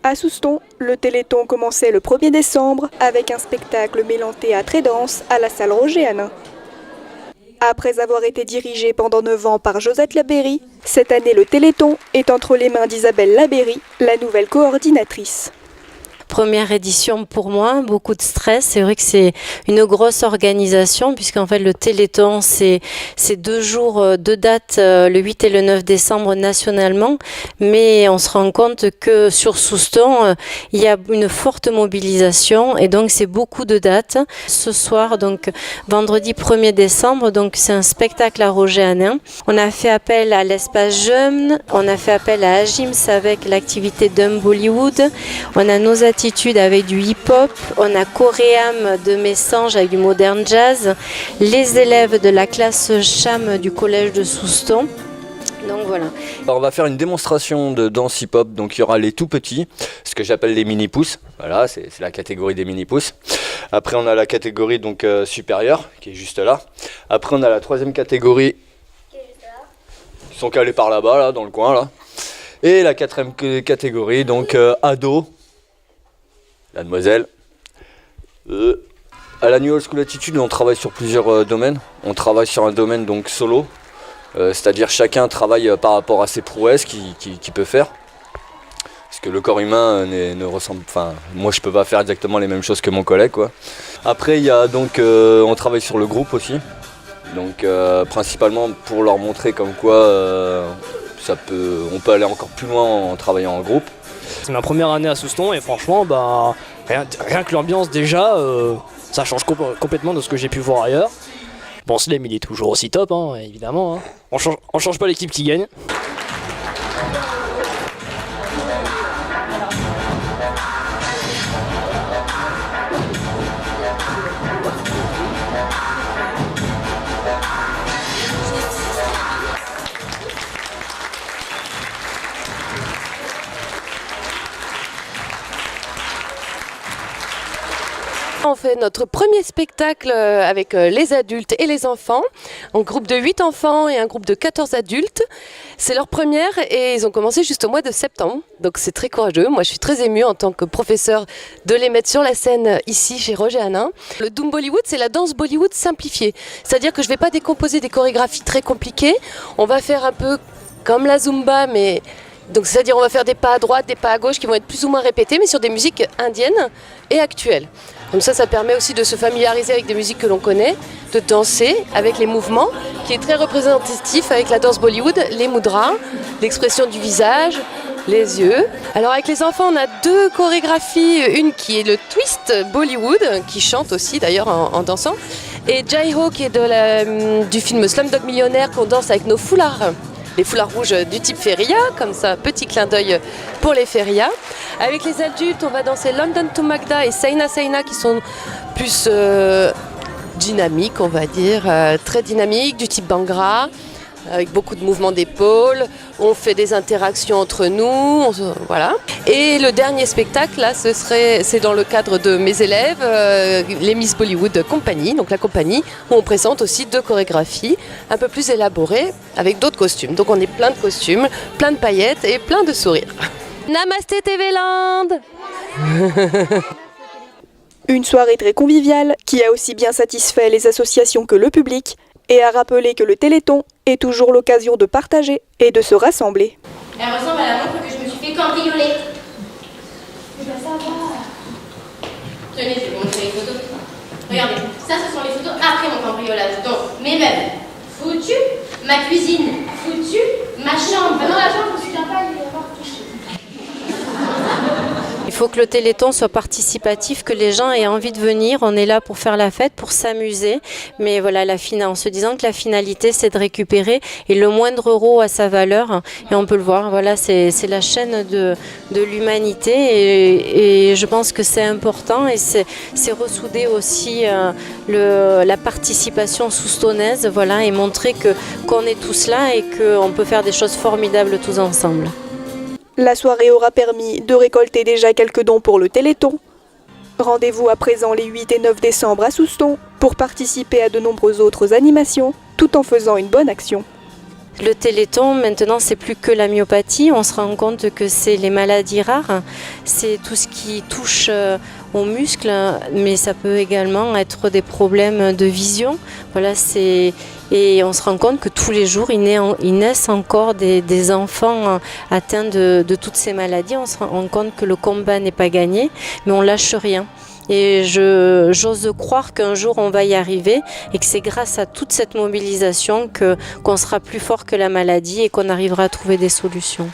À Souston, le Téléthon commençait le 1er décembre avec un spectacle mêlant théâtre et danse à la salle Roger Hanin. Après avoir été dirigé pendant 9 ans par Josette Labéry, cette année le Téléthon est entre les mains d'Isabelle Labéry, la nouvelle coordinatrice. Première édition pour moi, beaucoup de stress. C'est vrai que c'est une grosse organisation puisqu'en fait le Téléthon c'est 2 jours, 2 dates, le 8 et le 9 décembre nationalement, mais on se rend compte que sur Souston il y a une forte mobilisation et donc c'est beaucoup de dates. Ce soir, donc vendredi 1er décembre, donc c'est un spectacle à Roger Hanin. On a fait appel à l'espace jeune, on a fait appel à Agims avec l'activité Dumb Bollywood, on a nos attitudes avec du hip-hop, on a Coréam de Messanges avec du modern jazz, les élèves de la classe Cham du collège de Souston. Donc voilà. Alors on va faire une démonstration de danse hip-hop, donc il y aura les tout petits, ce que j'appelle les mini-pousses, voilà, c'est la catégorie des mini-pousses. Après on a la catégorie donc supérieure, qui est juste là. Après on a la 3e catégorie, qui sont calés par là-bas, là, dans le coin, là. Et la 4e catégorie, donc ado. La demoiselle. À la New Old School Attitude, on travaille sur plusieurs domaines. On travaille sur un domaine donc solo, c'est-à-dire chacun travaille par rapport à ses prouesses qu'il peut faire. Parce que le corps humain ne ressemble. Enfin, moi je peux pas faire exactement les mêmes choses que mon collègue, quoi. Après il y a donc on travaille sur le groupe aussi. Donc principalement pour leur montrer comme quoi on peut aller encore plus loin en travaillant en groupe. C'est ma première année à Souston et franchement, rien que l'ambiance déjà, ça change complètement de ce que j'ai pu voir ailleurs. Bon, Slam il est toujours aussi top, hein, évidemment. Hein. On change pas l'équipe qui gagne. On fait notre premier spectacle avec les adultes et les enfants, un groupe de 8 enfants et un groupe de 14 adultes. C'est leur première et ils ont commencé juste au mois de septembre, donc c'est très courageux. Moi je suis très émue en tant que professeur de les mettre sur la scène ici chez Roger Hanin. Le Dumb Bollywood, c'est la danse Bollywood simplifiée, c'est-à-dire que je ne vais pas décomposer des chorégraphies très compliquées, on va faire un peu comme la Zumba, mais... Donc c'est-à-dire on va faire des pas à droite, des pas à gauche qui vont être plus ou moins répétés, mais sur des musiques indiennes et actuelles. Comme ça permet aussi de se familiariser avec des musiques que l'on connaît, de danser avec les mouvements, qui est très représentatif avec la danse Bollywood, les mudras, l'expression du visage, les yeux. Alors avec les enfants, on a 2 chorégraphies, une qui est le twist Bollywood, qui chante aussi d'ailleurs en dansant, et Jai Ho qui est du film Slumdog Millionnaire qu'on danse avec nos foulards. Les foulards rouges du type Feria, comme ça, petit clin d'œil pour les Feria. Avec les adultes, on va danser London to Magda et Saina Saina qui sont plus dynamiques, on va dire, très dynamiques, du type Bhangra, avec beaucoup de mouvements d'épaule. On fait des interactions entre nous, voilà. Et le dernier spectacle, là, c'est dans le cadre de mes élèves, les Miss Bollywood Company, donc la compagnie, où on présente aussi 2 chorégraphies un peu plus élaborées avec d'autres costumes. Donc on est plein de costumes, plein de paillettes et plein de sourires. Namasté TV Land. Une soirée très conviviale qui a aussi bien satisfait les associations que le public et a rappelé que le Téléthon est toujours l'occasion de partager et de se rassembler. Elle ressemble à la montre que je me suis fait cambrioler. Eh ben ça va. Tenez, je vais vous montrer les photos. Regardez, ça ce sont les photos après mon cambriolage. Donc, mes meubles, foutus, ma cuisine, foutue, ma chambre. Non, la chambre, je me souviens pas, il va y avoir touché. Il faut que le Téléthon soit participatif, que les gens aient envie de venir. On est là pour faire la fête, pour s'amuser. Mais voilà, en se disant que la finalité, c'est de récupérer et le moindre euro a sa valeur. Et on peut le voir, voilà, c'est la chaîne de l'humanité. Et je pense que c'est important et c'est ressouder aussi la participation soustonnaise, voilà, et montrer qu'on est tous là et qu'on peut faire des choses formidables tous ensemble. La soirée aura permis de récolter déjà quelques dons pour le Téléthon. Rendez-vous à présent les 8 et 9 décembre à Souston pour participer à de nombreuses autres animations tout en faisant une bonne action. Le Téléthon, maintenant, c'est plus que la myopathie. On se rend compte que c'est les maladies rares. C'est tout ce qui touche aux muscles, mais ça peut également être des problèmes de vision. Voilà, et on se rend compte que tous les jours, il naissent encore des enfants atteints de toutes ces maladies. On se rend compte que le combat n'est pas gagné, mais on lâche rien. Et j'ose croire qu'un jour on va y arriver et que c'est grâce à toute cette mobilisation qu'on sera plus fort que la maladie et qu'on arrivera à trouver des solutions.